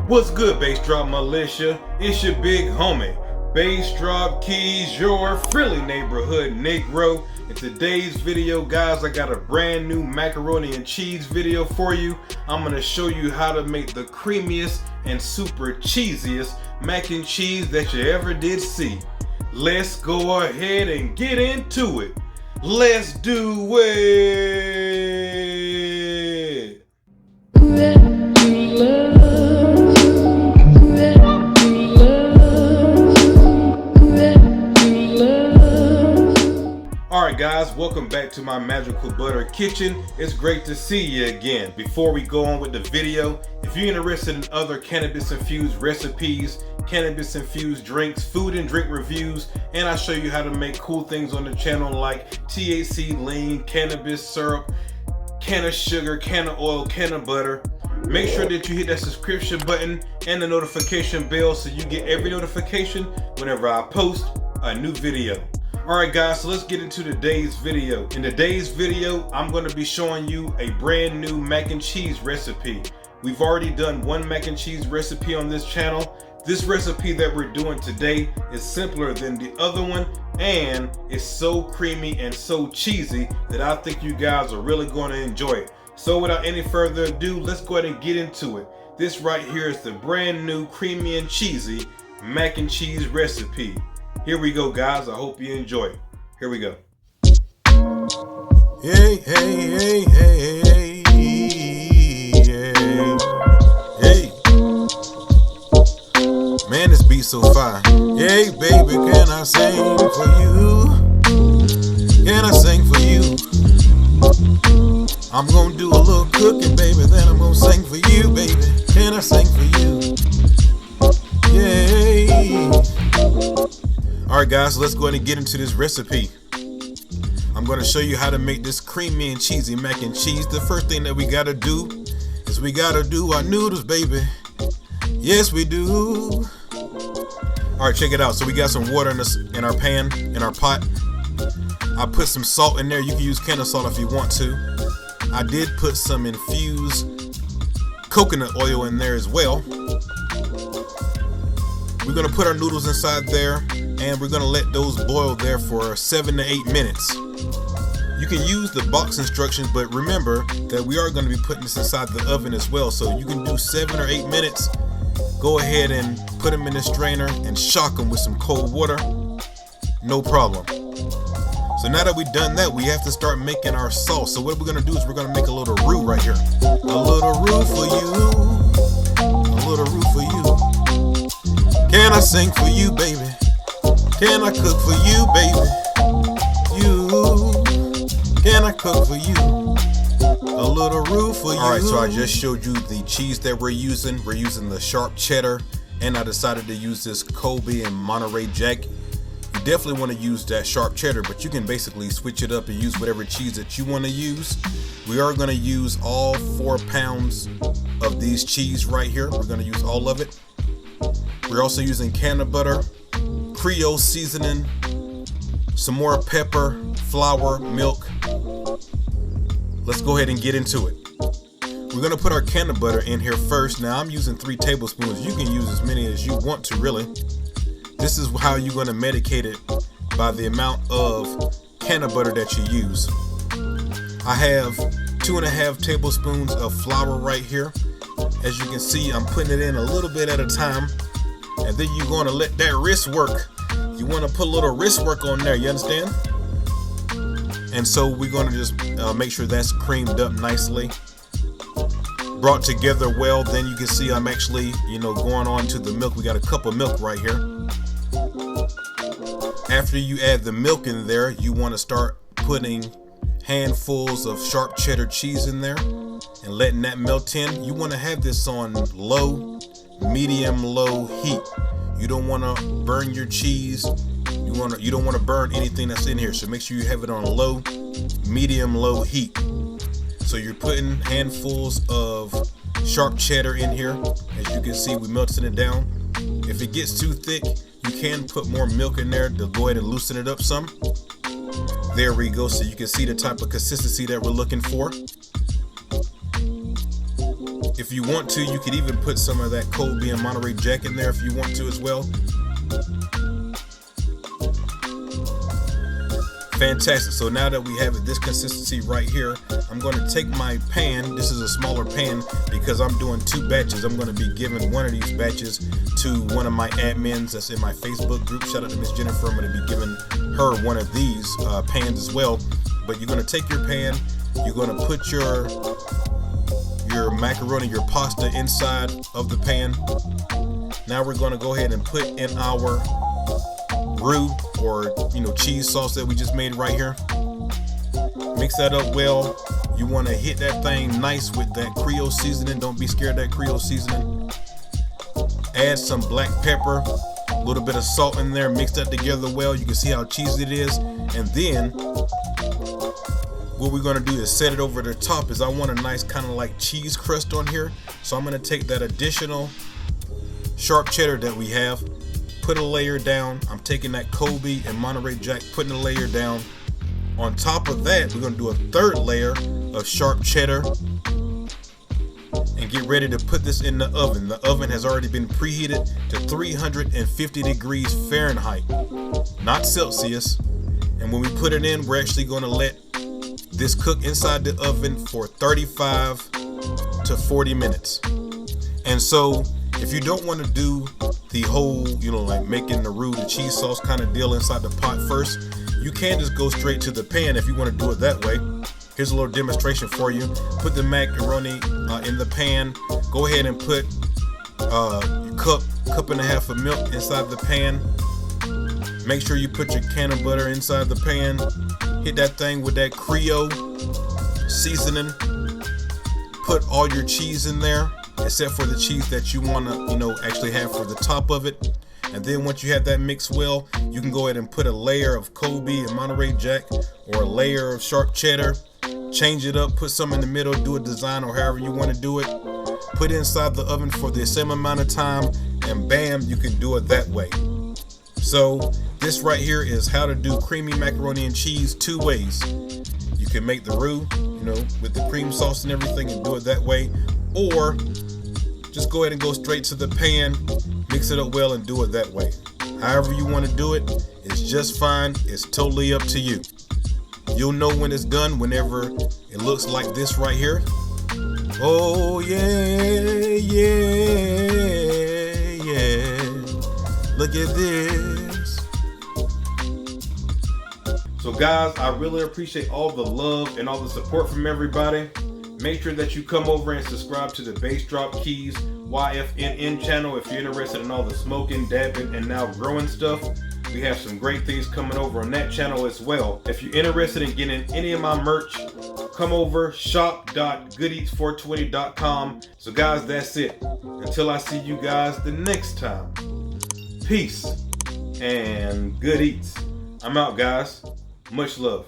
What's good, Bassdrop Militia? It's your big homie, Bassdropkeys, your friendly neighborhood Negro. In today's video, guys, I got a brand new macaroni and cheese video for you. I'm gonna show you how to make the creamiest and super cheesiest mac and cheese that you ever did see. Let's go ahead and get into it. Let's do it. Alright guys, welcome back to my magical butter kitchen. It's great to see you again. Before we go on with the video, if you're interested in other cannabis infused recipes, cannabis infused drinks, food and drink reviews, and I show you how to make cool things on the channel like THC lean, cannabis syrup, can of sugar, can of oil, can of butter, make sure that you hit that subscription button and the notification bell so you get every notification whenever I post a new video. Alright guys, so let's get into today's video. In today's video, I'm going to be showing you a brand new mac and cheese recipe. We've already done one mac and cheese recipe on this channel. This recipe that we're doing today is simpler than the other one, and it's so creamy and so cheesy that I think you guys are really going to enjoy it. So without any further ado, let's go ahead and get into it. This right here is the brand new creamy and cheesy mac and cheese recipe. Here we go, guys. I hope you enjoy it. Here we go. Hey, hey, hey, hey, hey, hey, hey. Man, this beat so fire. Hey, baby, can I sing for you? Can I sing for you? I'm gonna do a little cooking, baby, then I'm gonna sing for you, baby. Can I sing for you? Yay. Alright guys, so let's go ahead and get into this recipe. I'm going to show you how to make this creamy and cheesy mac and cheese. The first thing that we got to do is we got to do our noodles, baby. Yes, we do. Alright, check it out. So we got some water in our pan, in our pot. I put some salt in there. You can use can of salt if you want to. I did put some infused coconut oil in there as well. We're going to put our noodles inside there, and we're going to let those boil there for 7 to 8 minutes. You can use the box instructions, but remember that we are going to be putting this inside the oven as well. So you can do 7 or 8 minutes. Go ahead and put them in the strainer and shock them with some cold water. No problem. So now that we've done that, we have to start making our sauce. So what we're going to do is we're going to make a little roux right here. A little roux for you. A little roux for you. Can I sing for you, baby? Can I cook for you, baby? You. Can I cook for you? A little roux for you. Alright, so I just showed you the cheese that we're using. We're using the sharp cheddar, and I decided to use this Kobe and Monterey Jack. You definitely want to use that sharp cheddar, but you can basically switch it up and use whatever cheese that you want to use. We are going to use all 4 pounds of these cheese right here. We're going to use all of it. We're also using can of butter, Creole Seasoning, some more pepper, flour, milk. Let's go ahead and get into it. We're going to put our can of butter in here first. Now I'm using 3 tablespoons. You can use as many as you want to, really. This is how you're going to medicate it, by the amount of can of butter that you use. I have 2.5 tablespoons of flour right here. As you can see, I'm putting it in a little bit at a time. And then you're going to let that wrist work. You want to put a little wrist work on there, you understand? And so we're going to just make sure that's creamed up nicely, brought together well. Then you can see I'm actually, going on to the milk. We got a cup of milk right here. After you add the milk in there, you want to start putting handfuls of sharp cheddar cheese in there and letting that melt in. You want to have this on low, medium low heat. You don't want to burn your cheese. You don't want to burn anything that's in here. So make sure you have it on low, medium low heat. So you're putting handfuls of sharp cheddar in here. As you can see, we're melting it down. If it gets too thick, you can put more milk in there to go ahead and loosen it up some. There we go. So you can see the type of consistency that we're looking for. If you want to, you could even put some of that cold bean Monterey Jack in there if you want to as well. Fantastic. So now that we have it this consistency right here, I'm going to take my pan. This is a smaller pan because I'm doing 2 batches. I'm going to be giving one of these batches to one of my admins that's in my Facebook group. Shout out to Miss Jennifer. I'm going to be giving her one of these pans as well. But you're going to take your pan, you're going to put your macaroni, your pasta inside of the pan. Now we're going to go ahead and put in our roux or cheese sauce that we just made right here. Mix that up well. You want to hit that thing nice with that Creole seasoning. Don't be scared of that Creole seasoning. Add some black pepper, a little bit of salt in there. Mix that together well. You can see how cheesy it is. And then what we're going to do is set it over the top. Is I want a nice kind of like cheese crust on here. So I'm going to take that additional sharp cheddar that we have, put a layer down. I'm taking that Kobe and Monterey Jack, putting a layer down. On top of that, we're going to do a 3rd layer of sharp cheddar and get ready to put this in the oven. The oven has already been preheated to 350 degrees Fahrenheit, not Celsius. And when we put it in, we're actually going to let this cook inside the oven for 35 to 40 minutes. And so if you don't want to do the whole, like making the roux, the cheese sauce kind of deal inside the pot first, you can just go straight to the pan if you want to do it that way. Here's a little demonstration for you. Put the macaroni in the pan. Go ahead and put your cup and a half of milk inside the pan. Make sure you put your can of butter inside the pan. Hit that thing with that Creole seasoning. Put all your cheese in there, except for the cheese that you want to, actually have for the top of it. And then once you have that mixed well, you can go ahead and put a layer of Kobe and Monterey Jack or a layer of sharp cheddar. Change it up, put some in the middle, do a design or however you want to do it. Put it inside the oven for the same amount of time, and bam, you can do it that way. So this right here is how to do creamy macaroni and cheese 2 ways. You can make the roux, with the cream sauce and everything and do it that way, or just go ahead and go straight to the pan, mix it up well and do it that way. However you want to do it, it's just fine. It's totally up to you. You'll know when it's done whenever it looks like this right here. Oh yeah, yeah, yeah. Look at this. So guys, I really appreciate all the love and all the support from everybody. Make sure that you come over and subscribe to the Bassdropkeys YFNN channel if you're interested in all the smoking, dabbing, and now growing stuff. We have some great things coming over on that channel as well. If you're interested in getting any of my merch, come over shop.goodeats420.com. So guys, that's it. Until I see you guys the next time. Peace and good eats. I'm out, guys. Much love.